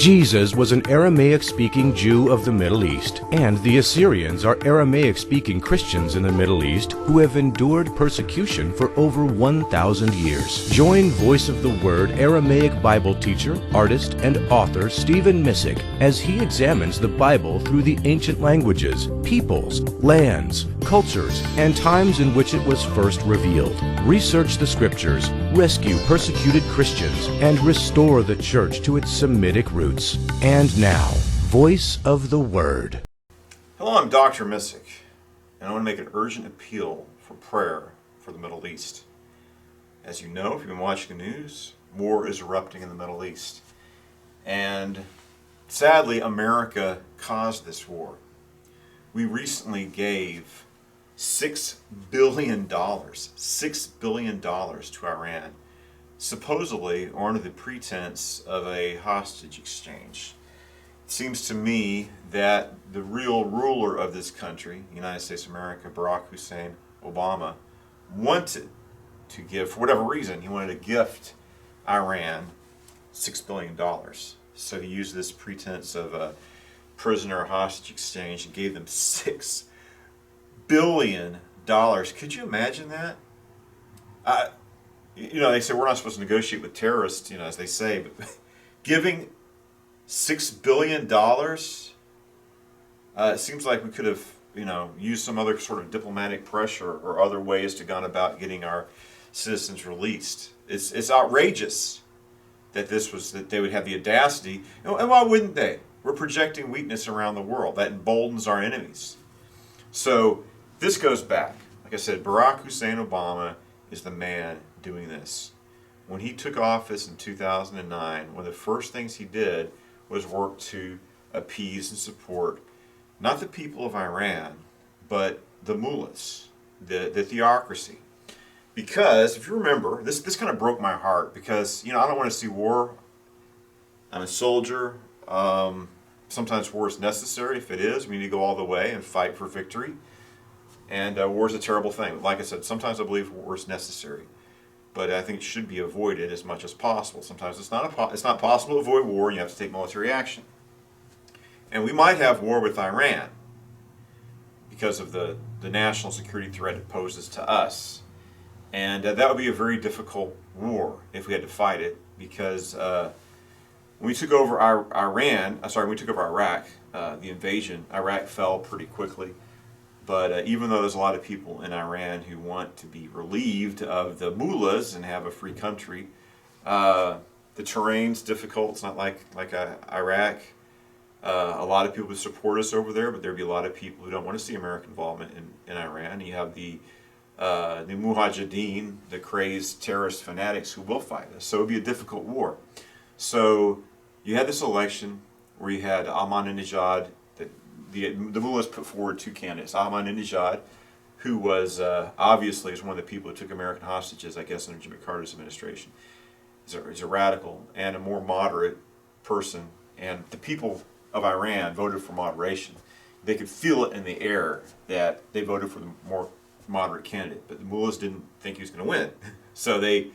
Jesus was an Aramaic-speaking Jew of the Middle East, and the Assyrians are Aramaic-speaking Christians in the Middle East who have endured persecution for over 1,000 years. Join Voice of the Word Aramaic Bible teacher, artist, and author Stephen Missick as he examines the Bible through the ancient languages, peoples, lands, cultures, and times in which it was first revealed. Research the Scriptures, rescue persecuted Christians, and restore the Church to its Semitic roots. And now, Voice of the Word. Hello, I'm Dr. Missick, and I want to make an urgent appeal for prayer for the Middle East. As you know, if you've been watching the news, war is erupting in the Middle East. And sadly, America caused this war. We recently gave $6 billion to Iran, supposedly under the pretense of a hostage exchange. It seems to me that the real ruler of this country, the United States of America, Barack Hussein Obama, wanted to give, for whatever reason, he wanted to gift Iran $6 billion. So he used this pretense of a prisoner hostage exchange and gave them $6 billion. Could you imagine that? They say we're not supposed to negotiate with terrorists, as they say, but giving $6 billion, it seems like we could have, used some other sort of diplomatic pressure or other ways to go about getting our citizens released. It's outrageous that that they would have the audacity, and why wouldn't they? We're projecting weakness around the world. That emboldens our enemies. So this goes back. Like I said, Barack Hussein Obama is the man doing this. When he took office in 2009, one of the first things he did was work to appease and support not the people of Iran, but the mullahs, the theocracy. Because, if you remember, this kind of broke my heart because, I don't want to see war. I'm a soldier. Sometimes war is necessary. If it is, we need to go all the way and fight for victory. And war is a terrible thing. Like I said, sometimes I believe war is necessary, but I think it should be avoided as much as possible. Sometimes it's not possible to avoid war, and you have to take military action. And we might have war with Iran because of the national security threat it poses to us. And that would be a very difficult war if we had to fight it, because when we took over Iraq, the invasion, Iraq fell pretty quickly. But even though there's a lot of people in Iran who want to be relieved of the mullahs and have a free country, the terrain's difficult. It's not like Iraq. A lot of people would support us over there, but there'd be a lot of people who don't want to see American involvement in Iran. You have the Mujahideen, the crazed terrorist fanatics who will fight us. So it would be a difficult war. So you had this election where you had Ahmadinejad. The mullahs put forward two candidates. Ahmadinejad, who was obviously is one of the people who took American hostages, I guess, under Jimmy Carter's administration. He's a radical and a more moderate person. And the people of Iran voted for moderation. They could feel it in the air that they voted for the more moderate candidate. But the mullahs didn't think he was going to win. So they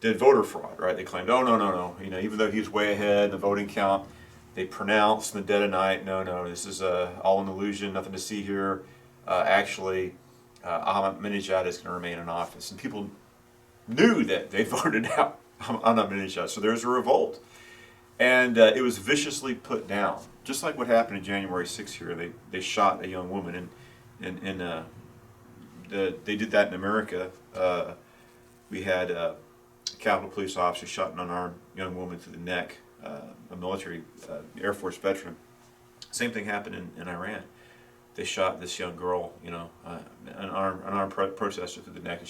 did voter fraud, right? They claimed, oh, no. Even though he was way ahead in the voting count, they pronounced in the dead of night, no, this is all an illusion, nothing to see here. Actually, Ahmadinejad is going to remain in office. And people knew that they voted out Ahmadinejad, so there was a revolt. And it was viciously put down. Just like what happened in January 6th here, they shot a young woman, and they did that in America. We had a Capitol Police officer shot an unarmed young woman through the neck. A military Air Force veteran. Same thing happened in Iran. They shot this young girl, an armed protester through the neck, and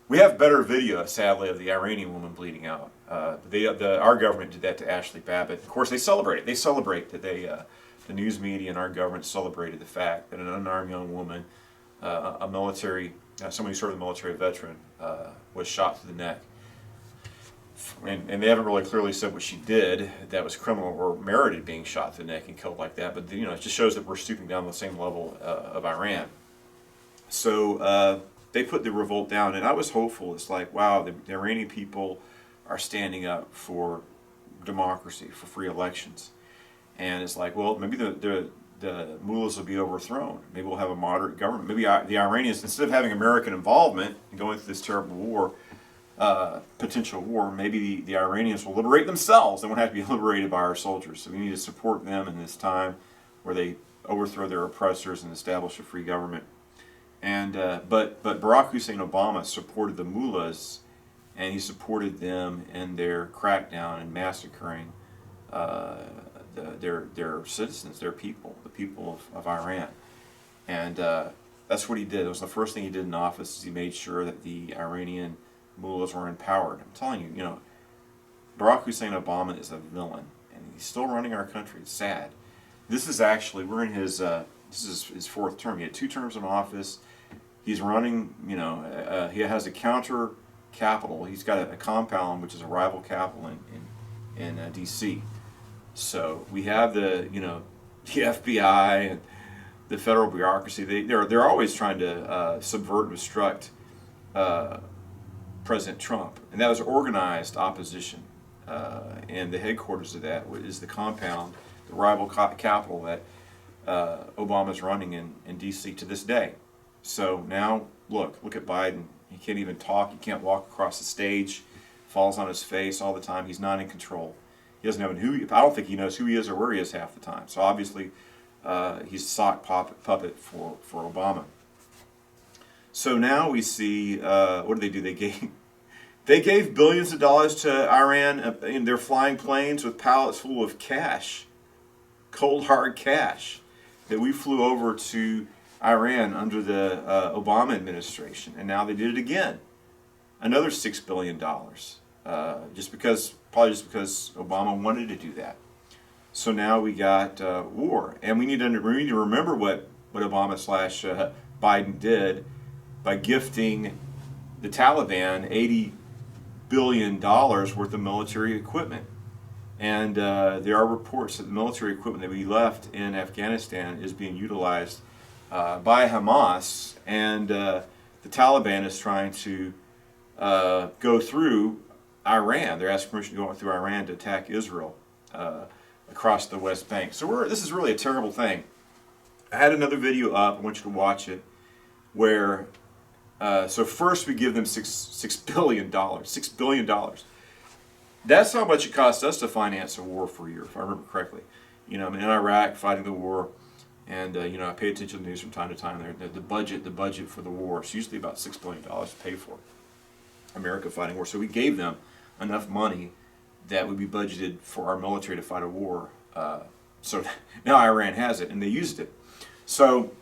we have better video, sadly, of the Iranian woman bleeding out. Our government did that to Ashley Babbitt. Of course, they celebrate it. They celebrate that the news media and our government celebrated the fact that an unarmed young woman, somebody who served as a military veteran, was shot through the neck. And they haven't really clearly said what she did that was criminal or merited being shot through the neck and killed like that. But it just shows that we're stooping down to the same level of Iran. So they put the revolt down, and I was hopeful. It's like, wow, the Iranian people are standing up for democracy, for free elections. And it's like, well, maybe the mullahs will be overthrown. Maybe we'll have a moderate government. Maybe the Iranians, instead of having American involvement and going through this terrible war, potential war, maybe the Iranians will liberate themselves. They won't have to be liberated by our soldiers. So we need to support them in this time where they overthrow their oppressors and establish a free government. And but Barack Hussein Obama supported the mullahs, and he supported them in their crackdown and massacring their citizens, their people, the people of Iran. And that's what he did. It was the first thing he did in office. Is he made sure that the Iranian mullahs were empowered. I'm telling you, Barack Hussein Obama is a villain, and he's still running our country. It's sad. This is actually, we're in his this is his fourth term. He had 2 terms in office. He's running, he has a counter capital. He's got a compound which is a rival capital in D.C. So we have the FBI and the federal bureaucracy. They're always trying to subvert and obstruct President Trump, and that was organized opposition. And the headquarters of that is the compound, the rival capital that Obama's running in D.C. to this day. So now look at Biden. He can't even talk. He can't walk across the stage. Falls on his face all the time. He's not in control. He doesn't have I don't think he knows who he is or where he is half the time. So obviously, he's a sock puppet for Obama. So now we see what do? They gave billions of dollars to Iran in their flying planes with pallets full of cash, cold hard cash, that we flew over to Iran under the Obama administration, and now they did it again, another $6 billion, probably just because Obama wanted to do that. So now we got war, and we need to remember what Obama / Biden did by gifting the Taliban $80 billion worth of military equipment. And there are reports that the military equipment that we left in Afghanistan is being utilized by Hamas, and the Taliban is trying to go through Iran. They're asking permission to go through Iran to attack Israel across the West Bank. So this is really a terrible thing. I had another video up. I want you to watch it. Where so first we give them $6 billion. $6 billion. That's how much it cost us to finance a war for a year, if I remember correctly. I'm in Iraq fighting the war, and I pay attention to the news from time to time. The budget for the war is usually about $6 billion to pay for America fighting war. So we gave them enough money that would be budgeted for our military to fight a war. So now Iran has it, and they used it. So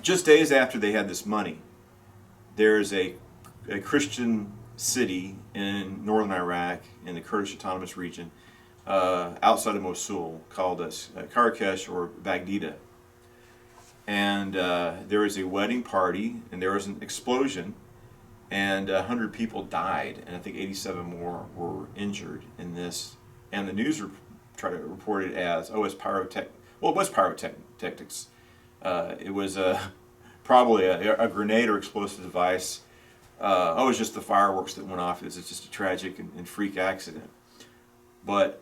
just days after they had this money, there's a Christian city in northern Iraq, in the Kurdish Autonomous Region, outside of Mosul, called Karkash or Baghdad. And there was a wedding party, and there was an explosion, and 100 people died, and I think 87 more were injured in this. And the news tried to report it as, it's pyrotechnics. Well, it was pyrotechnics. It was probably a grenade or explosive device. It was just the fireworks that went off. It's just a tragic and freak accident. But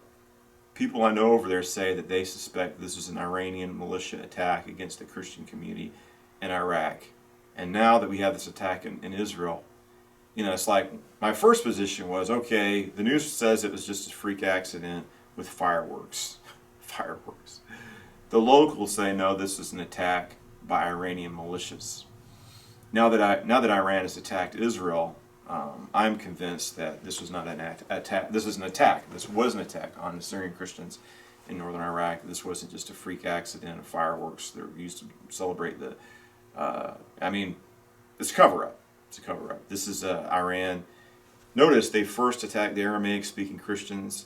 people I know over there say that they suspect this was an Iranian militia attack against the Christian community in Iraq. And now that we have this attack in Israel, it's like my first position was, okay, the news says it was just a freak accident with fireworks. Fireworks. The locals say, no, this is an attack by Iranian militias. Now that Iran has attacked Israel, I'm convinced that this was not an attack. This is an attack. This was an attack on the Syrian Christians in northern Iraq. This wasn't just a freak accident of fireworks that were used to celebrate the. It's a cover-up. It's a cover-up. This is Iran. Notice they first attacked the Aramaic-speaking Christians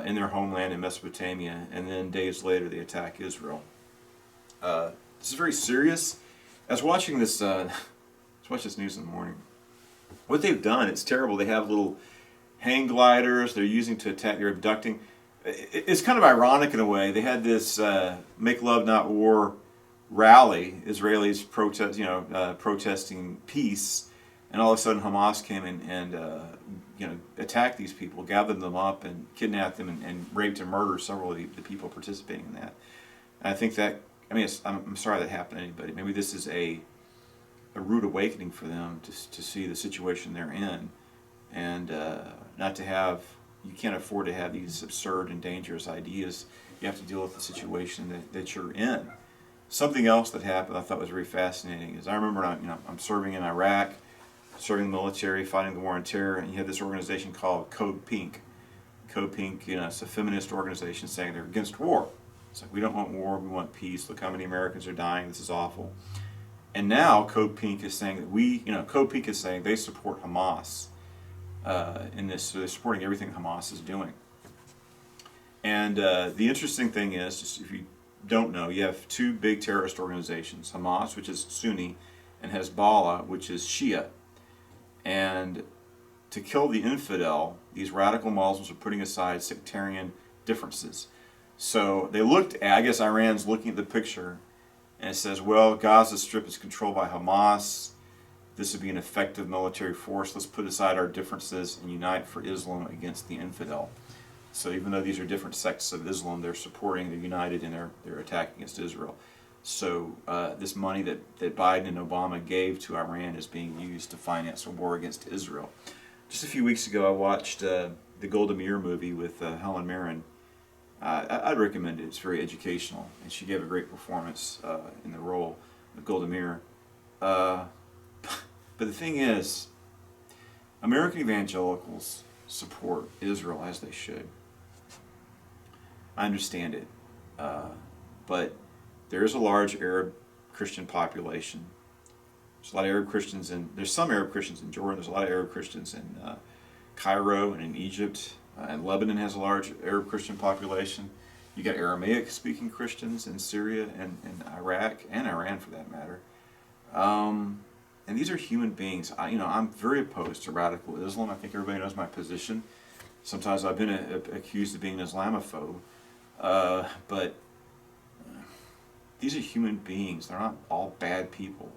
in their homeland in Mesopotamia, and then days later they attack Israel. This is very serious. I was watching this. Watch this news in the morning. What they've done, it's terrible. They have little hang gliders they're using to attack. They're abducting. It's kind of ironic in a way. They had this "Make Love Not War" rally. Israelis protesting peace, and all of a sudden Hamas came in and attacked these people, gathered them up, and kidnapped them, and raped and murdered several of the people participating in that. And I think that, I'm sorry that happened to anybody. Maybe this is a rude awakening for them to see the situation they're in, and not to have, you can't afford to have these absurd and dangerous ideas. You have to deal with the situation that you're in. Something else that happened I thought was very fascinating is I remember I'm serving in Iraq, serving the military, fighting the war on terror, and you had this organization called Code Pink. Code Pink, it's a feminist organization saying they're against war. It's like, we don't want war, we want peace. Look how many Americans are dying, this is awful. And now Code Pink is saying that Code Pink is saying they support Hamas in this, so they're supporting everything Hamas is doing. And the interesting thing is, just if you don't know, you have two big terrorist organizations, Hamas, which is Sunni, and Hezbollah, which is Shia. And to kill the infidel, these radical Muslims are putting aside sectarian differences. So they looked at, I guess Iran's looking at the picture, and it says, well, Gaza Strip is controlled by Hamas. This would be an effective military force. Let's put aside our differences and unite for Islam against the infidel. So even though these are different sects of Islam, they're united in their attack against Israel. So this money that Biden and Obama gave to Iran is being used to finance a war against Israel. Just a few weeks ago, I watched the Golda Meir movie with Helen Mirren. I'd recommend it. It's very educational, and she gave a great performance in the role of Golda Meir. But the thing is, American evangelicals support Israel as they should. I understand it, but there is a large Arab Christian population. There's a lot of Arab Christians there's some Arab Christians in Jordan. There's a lot of Arab Christians in Cairo and in Egypt. And Lebanon has a large Arab Christian population. You got Aramaic-speaking Christians in Syria and Iraq and Iran, for that matter. And these are human beings. I'm very opposed to radical Islam. I think everybody knows my position. Sometimes I've been accused of being an Islamophobe, but these are human beings. They're not all bad people.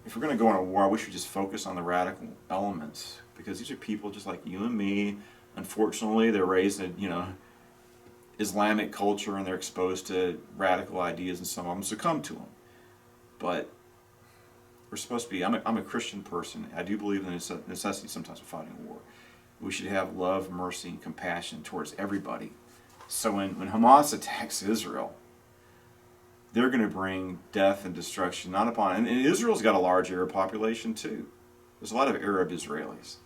If we're going to go on a war, I wish we just focus on the radical elements, because these are people just like you and me. Unfortunately, they're raised in Islamic culture, and they're exposed to radical ideas, and some of them succumb to them. But we're supposed to be. I'm a Christian person. I do believe in the necessity sometimes of fighting a war. We should have love, mercy, and compassion towards everybody. So when Hamas attacks Israel, they're going to bring death and destruction not upon. And Israel's got a large Arab population too. There's a lot of Arab Israelis.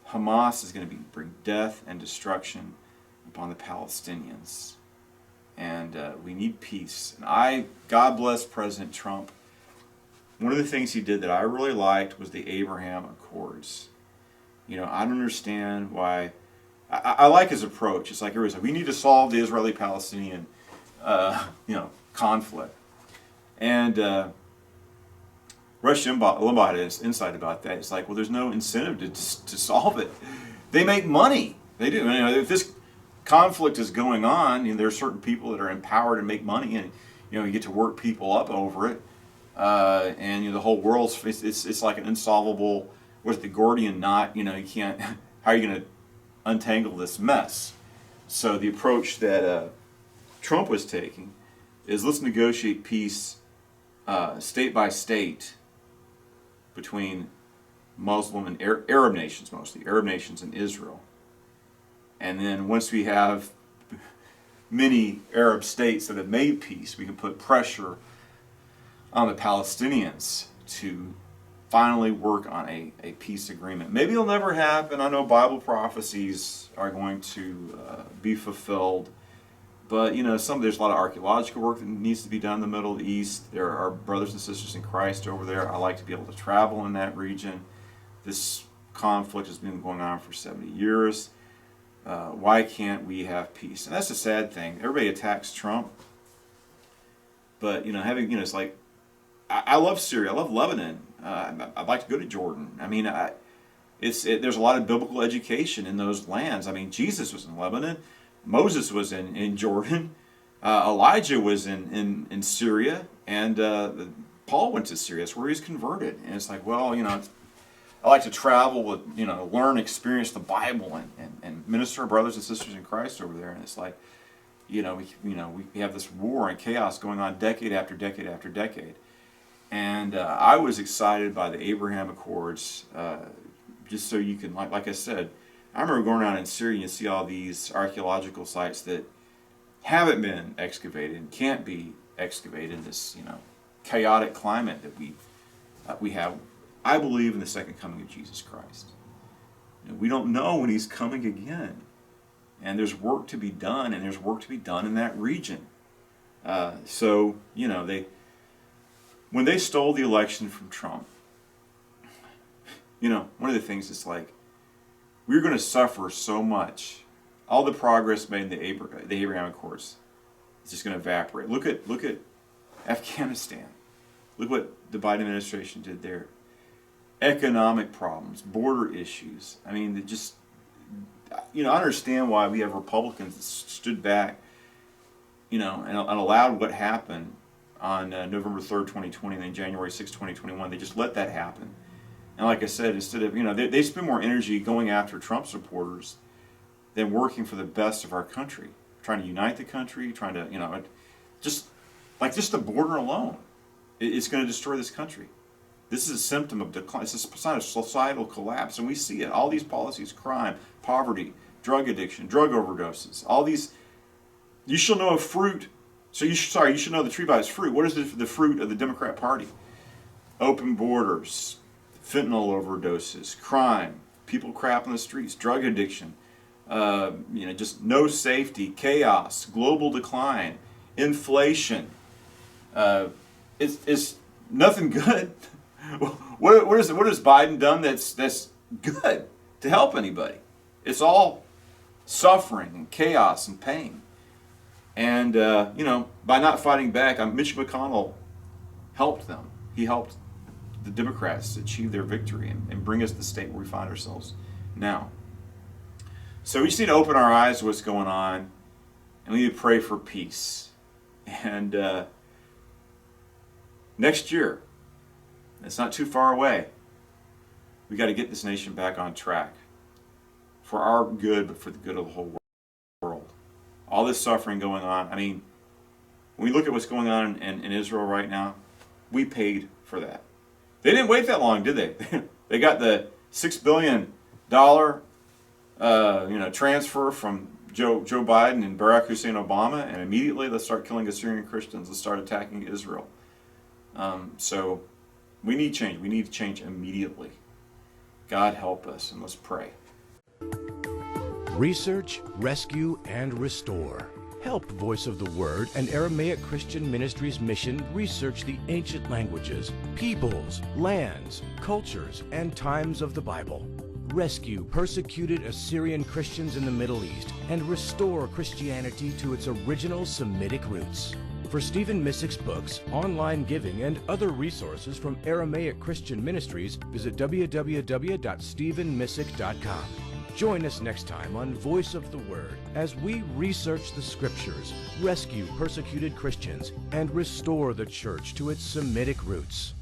Hamas is going to bring death and destruction upon the Palestinians. And we need peace. And God bless President Trump. One of the things he did that I really liked was the Abraham Accords. I don't understand why. I like his approach. It's like everybody's like, we need to solve the Israeli-Palestinian, conflict. And Rush Limbaugh had an insight about that. It's like, well, there's no incentive to solve it. They make money. They do. If this conflict is going on, there are certain people that are empowered to make money, and you get to work people up over it. And the whole world's it's like an unsolvable. What's the Gordian knot? You can't. How are you going to untangle this mess? So the approach that Trump was taking is, let's negotiate peace state by state between Muslim and Arab nations, mostly Arab nations and Israel. And then once we have many Arab states that have made peace, we can put pressure on the Palestinians to finally work on a peace agreement. Maybe it'll never happen. I know Bible prophecies are going to be fulfilled. But there's a lot of archaeological work that needs to be done in the Middle East. There are brothers and sisters in Christ over there. I like to be able to travel in that region. This conflict has been going on for 70 years. Why can't we have peace? And that's a sad thing. Everybody attacks Trump, but it's like, I love Syria. I love Lebanon. I'd like to go to Jordan. There's a lot of biblical education in those lands. Jesus was in Lebanon. Moses was in Jordan. Elijah was in Syria. And the Paul went to Syria. That's where he was converted. And it's like, well, I like to travel with, learn, experience the Bible, and minister brothers and sisters in Christ over there. And it's like, we have this war and chaos going on decade after decade after decade. And I was excited by the Abraham Accords, just so you can, like I said, I remember going around in Syria and see all these archaeological sites that haven't been excavated and can't be excavated in this, chaotic climate that we have. I believe in the second coming of Jesus Christ. We don't know when he's coming again. And there's work to be done, and there's work to be done in that region. When they stole the election from Trump, one of the things is like, we're going to suffer so much. All the progress made in the Abraham Accords is just going to evaporate. Look at Afghanistan. Look what the Biden administration did there. Economic problems, border issues. I mean, I understand why we have Republicans that stood back, and allowed what happened on November 3rd, 2020, and then January 6th, 2021. They just let that happen. And like I said, instead of, they spend more energy going after Trump supporters than working for the best of our country, trying to unite the country, trying to, just the border alone, it's going to destroy this country. This is a symptom of decline. It's a sign of societal collapse, and we see it. All these policies, crime, poverty, drug addiction, drug overdoses, all these. You shall know a fruit. You should know the tree by its fruit. What is the fruit of the Democrat Party? Open borders, fentanyl overdoses, crime, people crap on the streets, drug addiction, just no safety, chaos, global decline, inflation. It's nothing good. What has Biden done that's good to help anybody? It's all suffering and chaos and pain. And by not fighting back, Mitch McConnell helped them. He helped the Democrats achieve their victory and bring us to the state where we find ourselves now. So we just need to open our eyes to what's going on, and we need to pray for peace. And next year, it's not too far away, we got to get this nation back on track for our good, but for the good of the whole world. All this suffering going on. I mean, when we look at what's going on in Israel right now, we paid for that. They didn't wait that long, did they? They got the $6 billion transfer from Joe Biden and Barack Hussein Obama, and immediately let's start killing Assyrian Christians. Let's start attacking Israel. So we need change. We need to change immediately. God help us, and let's pray. Research, rescue, and restore. Help Voice of the Word and Aramaic Christian Ministries mission research the ancient languages, peoples, lands, cultures, and times of the Bible. Rescue persecuted Assyrian Christians in the Middle East and restore Christianity to its original Semitic roots. For Stephen Missick's books, online giving, and other resources from Aramaic Christian Ministries, visit www.stephenmissick.com. Join us next time on Voice of the Word as we research the Scriptures, rescue persecuted Christians, and restore the church to its Semitic roots.